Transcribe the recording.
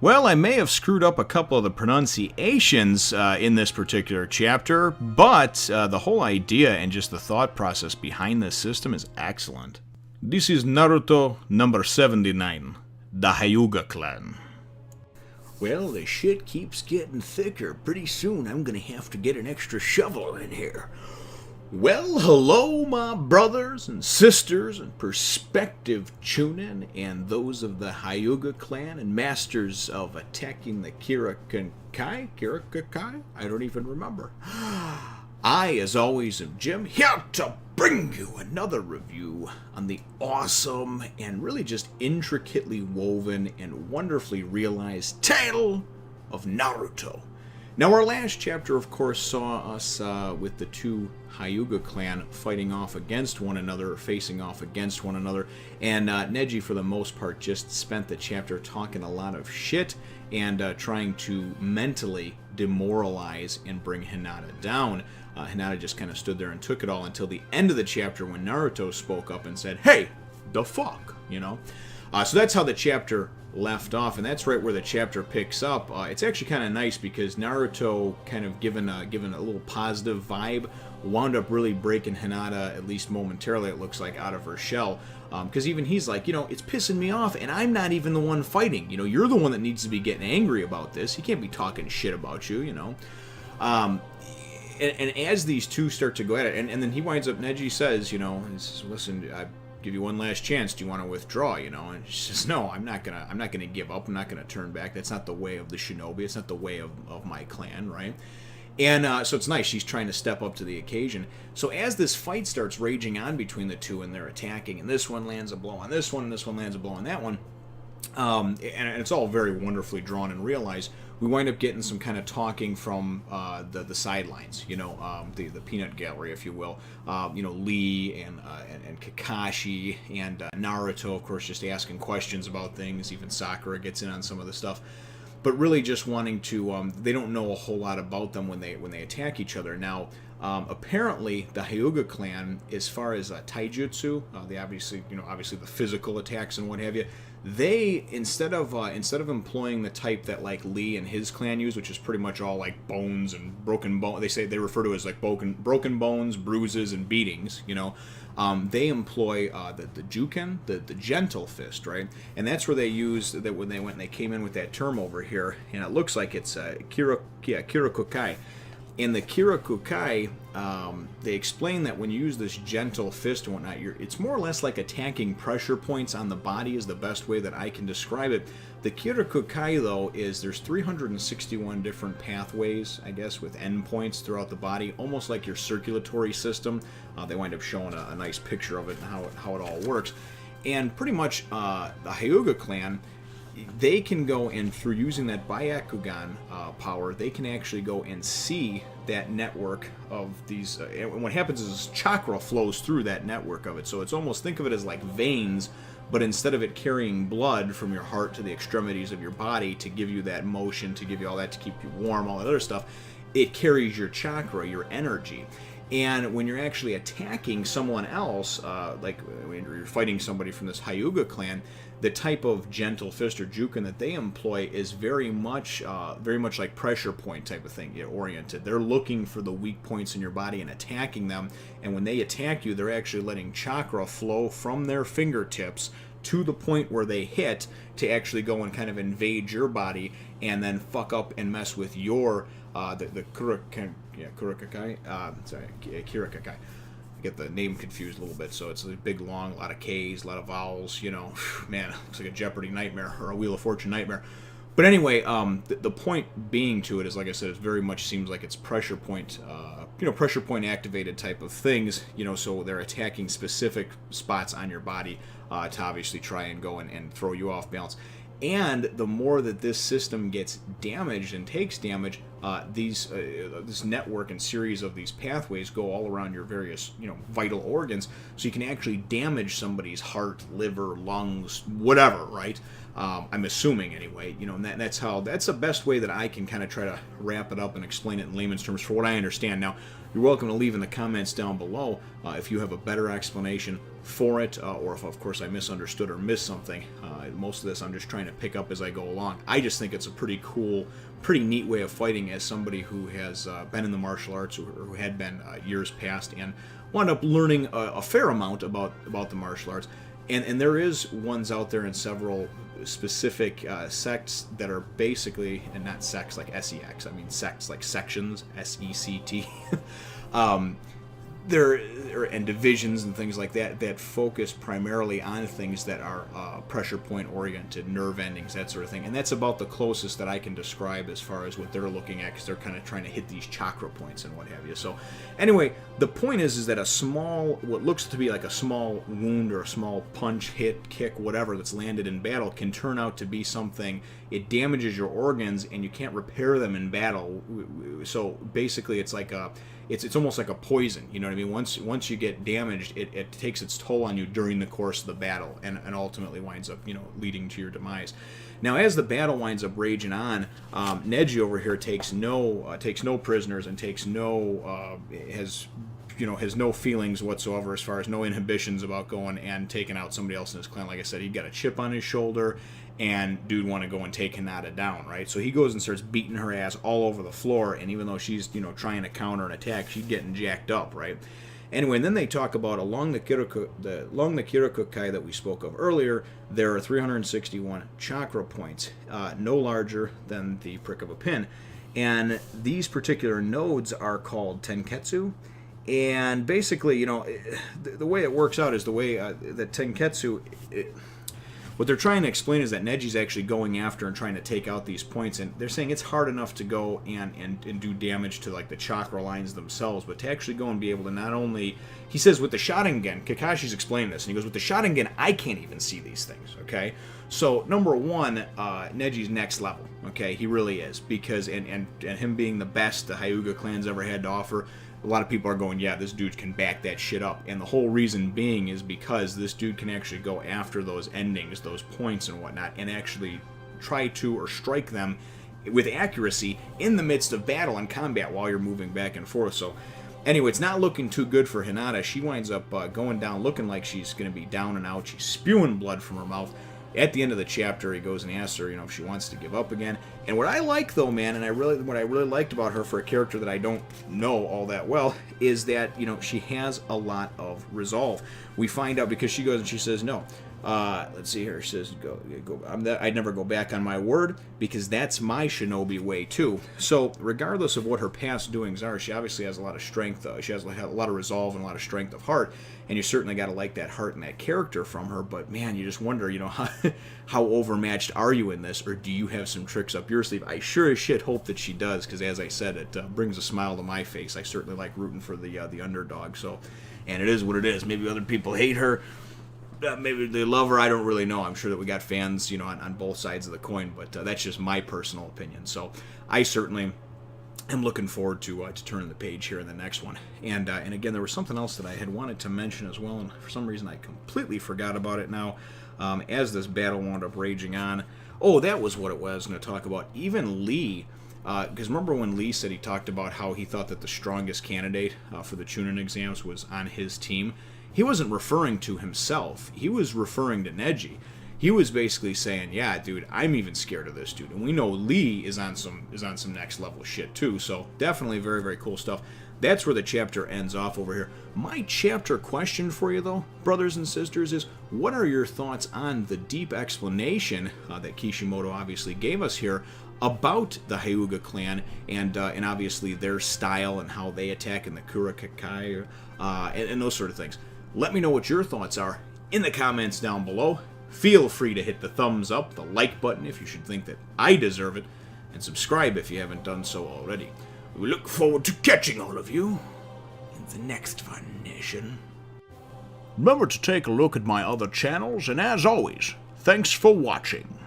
Well, I may have screwed up a couple of the pronunciations in this particular chapter, but the whole idea and just the thought process behind this system is excellent. This is Naruto number 79, the Hyuga Clan. Well, the shit keeps getting thicker. Pretty soon I'm gonna have to get an extra shovel in here. Well, hello, my brothers and sisters and prospective Chunin and those of the Hyuga Clan and masters of attacking the Kirakai? I don't even remember. I, as always, am Jim, here to bring you another review on the awesome and really just intricately woven and wonderfully realized tale of Naruto. Now, our last chapter, of course, saw us with the two Hyuga Clan fighting off against one another, or facing off against one another, and Neji, for the most part, just spent the chapter talking a lot of shit and trying to mentally demoralize and bring Hinata down. Hinata just kind of stood there and took it all until the end of the chapter when Naruto spoke up and said, "Hey, the fuck," you know? So that's how the chapter left off, and that's right where the chapter picks up. It's actually kind of nice because Naruto, kind of given a little positive vibe, wound up really breaking Hinata, at least momentarily, it looks like, out of her shell. Because even he's like, it's pissing me off, and I'm not even the one fighting. You're the one that needs to be getting angry about this. He can't be talking shit about you, And as these two start to go at it, and then he winds up, Neji says, he says, "Listen, I give you one last chance. Do you want to withdraw?" And she says, "No, I'm not gonna give up. I'm not gonna turn back. That's not the way of the shinobi. It's not the way of my clan, right?" And so it's nice. She's trying to step up to the occasion. So as this fight starts raging on between the two, and they're attacking, and this one lands a blow on this one, and this one lands a blow on that one, and it's all very wonderfully drawn and realized. We wind up getting some kind of talking from the sidelines, the peanut gallery, if you will. Lee and Kakashi and Naruto, of course, just asking questions about things. Even Sakura gets in on some of the stuff, but really just wanting to. They don't know a whole lot about them when they attack each other. Now, apparently, the Hyuga Clan, as far as taijutsu, they obviously the physical attacks and what have you. They, instead of employing the type that like Lee and his clan use, which is pretty much all like bones and broken bone, they refer to it as like broken bones, bruises, and beatings. They employ the Juken, the gentle fist, right? And that's where they use that when they came in with that term over here, and it looks like it's Kirakukai. In the Kirakukai, they explain that when you use this gentle fist and whatnot, it's more or less like attacking pressure points on the body is the best way that I can describe it. The Kirakukai, though, there's 361 different pathways, I guess, with endpoints throughout the body, almost like your circulatory system. They wind up showing a nice picture of it and how it all works. And pretty much the Hyuga Clan, they can go and through using that Byakugan power, they can actually go and see that network of these. And what happens is chakra flows through that network of it. So it's almost, think of it as like veins, but instead of it carrying blood from your heart to the extremities of your body to give you that motion, to give you all that, to keep you warm, all that other stuff, it carries your chakra, your energy. And when you're actually attacking someone else, like when you're fighting somebody from this Hyuga Clan, the type of gentle fist or juken that they employ is very much like pressure point type of thing, oriented. They're looking for the weak points in your body and attacking them. And when they attack you, they're actually letting chakra flow from their fingertips to the point where they hit to actually go and kind of invade your body and then fuck up and mess with your the Kirakukai. Kirakukai. I get the name confused a little bit, so it's a big, long, a lot of K's, a lot of vowels. Man, it looks like a Jeopardy nightmare or a Wheel of Fortune nightmare. But anyway, the point being to it is, like I said, it very much seems like it's pressure point, pressure point activated type of things. So they're attacking specific spots on your body to obviously try and go and throw you off balance. And the more that this system gets damaged and takes damage, this network and series of these pathways go all around your various, vital organs. So you can actually damage somebody's heart, liver, lungs, whatever, right? I'm assuming anyway, and that's the best way that I can kind of try to wrap it up and explain it in layman's terms for what I understand. Now, you're welcome to leave in the comments down below if you have a better explanation for it, or if of course I misunderstood or missed something. Most of this I'm just trying to pick up as I go along. I just think it's a pretty cool, pretty neat way of fighting as somebody who has been in the martial arts, or who had been years past, and wound up learning a fair amount about the martial arts. And there is ones out there in several specific sects that are basically, and not sects like S-E-X, I mean sects like sections, S-E-C-T. And divisions and things like that that focus primarily on things that are pressure point oriented, nerve endings, that sort of thing. And that's about the closest that I can describe as far as what they're looking at, because they're kind of trying to hit these chakra points and what have you. So anyway, the point is that a small, what looks to be like a small wound or a small punch, hit, kick, whatever that's landed in battle can turn out to be something. It damages your organs and you can't repair them in battle. So basically it's like it's almost like a poison, you know what I mean? Once you get damaged, it takes its toll on you during the course of the battle, and ultimately winds up, leading to your demise. Now, as the battle winds up raging on, Neji over here takes no prisoners and has no feelings whatsoever, as far as no inhibitions about going and taking out somebody else in his clan. Like I said, he got a chip on his shoulder, and dude want to go and take Hinata down, right? So he goes and starts beating her ass all over the floor, and even though she's, trying to counter and attack, she's getting jacked up, right? Anyway, and then they talk about along the Kirakukai that we spoke of earlier, there are 361 chakra points, no larger than the prick of a pin. And these particular nodes are called Tenketsu. And basically, the way it works out is the way that Tenketsu... What they're trying to explain is that Neji's actually going after and trying to take out these points, and they're saying it's hard enough to go and do damage to like the chakra lines themselves, but to actually go and be able to not only, he says with the Sharingan, Kakashi's explaining this, and he goes, with the Sharingan, I can't even see these things, okay? So, number one, Neji's next level, okay? He really is, because, and him being the best the Hyuga Clan's ever had to offer, a lot of people are going, yeah, this dude can back that shit up. And the whole reason being is because this dude can actually go after those endings, those points and whatnot, and actually try to or strike them with accuracy in the midst of battle and combat while you're moving back and forth. So anyway, it's not looking too good for Hinata. She winds up going down looking like she's going to be down and out. She's spewing blood from her mouth. At the end of the chapter, he goes and asks her, if she wants to give up again. And what I like, though, man, and what I really liked about her for a character that I don't know all that well, is that, she has a lot of resolve. We find out because she goes and she says, no. Let's see here. She says, go. I'd never go back on my word, because that's my shinobi way, too. So, regardless of what her past doings are, she obviously has a lot of strength. She has a lot of resolve and a lot of strength of heart. And you certainly got to like that heart and that character from her. But, man, you just wonder, how overmatched are you in this? Or do you have some tricks up your sleeve? I sure as shit hope that she does, because, as I said, it brings a smile to my face. I certainly like rooting for the underdog. So, and it is what it is. Maybe other people hate her. Maybe they love her, I don't really know. I'm sure that we got fans, on both sides of the coin, but that's just my personal opinion. So I certainly am looking forward to turning the page here in the next one. And again, there was something else that I had wanted to mention as well, and for some reason I completely forgot about it now. As this battle wound up raging on. Oh, that was what it was I was going to talk about. Even Lee, because remember when Lee said he talked about how he thought that the strongest candidate for the Chunin exams was on his team? He wasn't referring to himself. He was referring to Neji. He was basically saying, yeah, dude, I'm even scared of this dude. And we know Lee is on some next level shit too. So definitely very, very cool stuff. That's where the chapter ends off over here. My chapter question for you, though, brothers and sisters, is what are your thoughts on the deep explanation that Kishimoto obviously gave us here about the Hyuga clan and obviously their style and how they attack in the Kurakukai and those sort of things. Let me know what your thoughts are in the comments down below. Feel free to hit the thumbs up, the like button if you should think that I deserve it, and subscribe if you haven't done so already. We look forward to catching all of you in the next Fun Nation. Remember to take a look at my other channels, and as always, thanks for watching.